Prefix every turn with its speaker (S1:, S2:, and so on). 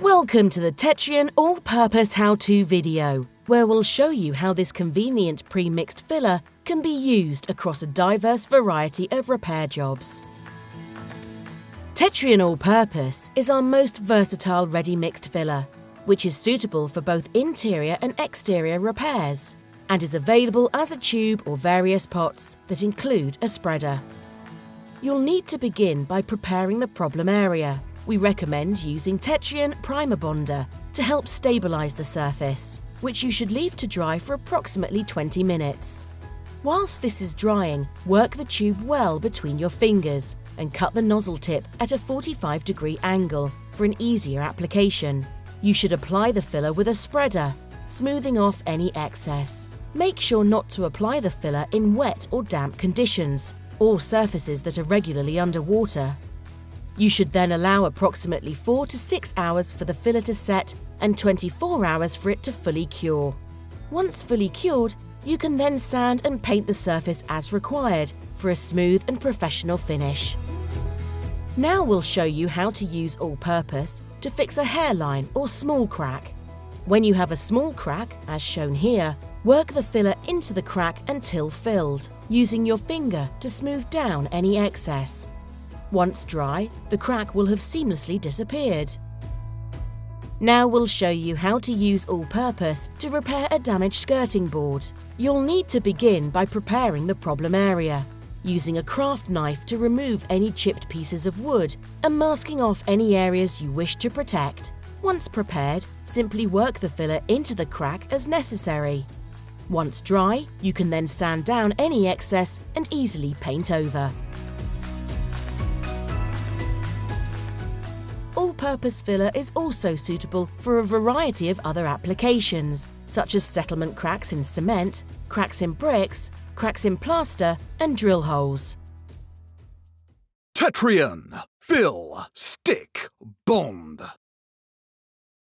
S1: Welcome to the Tetrion All Purpose How-To video, where we'll show you how this convenient pre-mixed filler can be used across a diverse variety of repair jobs. Tetrion All Purpose is our most versatile ready-mixed filler, which is suitable for both interior and exterior repairs, and is available as a tube or various pots that include a spreader. You'll need to begin by preparing the problem area. We recommend using Tetrion Primer Bonder to help stabilise the surface, which you should leave to dry for approximately 20 minutes. Whilst this is drying, work the tube well between your fingers and cut the nozzle tip at a 45-degree angle for an easier application. You should apply the filler with a spreader, smoothing off any excess. Make sure not to apply the filler in wet or damp conditions or surfaces that are regularly underwater. You should then allow approximately 4 to 6 hours for the filler to set and 24 hours for it to fully cure. Once fully cured, you can then sand and paint the surface as required for a smooth and professional finish. Now we'll show you how to use all-purpose to fix a hairline or small crack. When you have a small crack, as shown here, work the filler into the crack until filled, using your finger to smooth down any excess. Once dry, the crack will have seamlessly disappeared. Now we'll show you how to use all-purpose to repair a damaged skirting board. You'll need to begin by preparing the problem area, using a craft knife to remove any chipped pieces of wood and masking off any areas you wish to protect. Once prepared, simply work the filler into the crack as necessary. Once dry, you can then sand down any excess and easily paint over. All-purpose filler is also suitable for a variety of other applications, such as settlement cracks in cement, cracks in bricks, cracks in plaster, and drill holes.
S2: Tetrion, fill, stick, bond.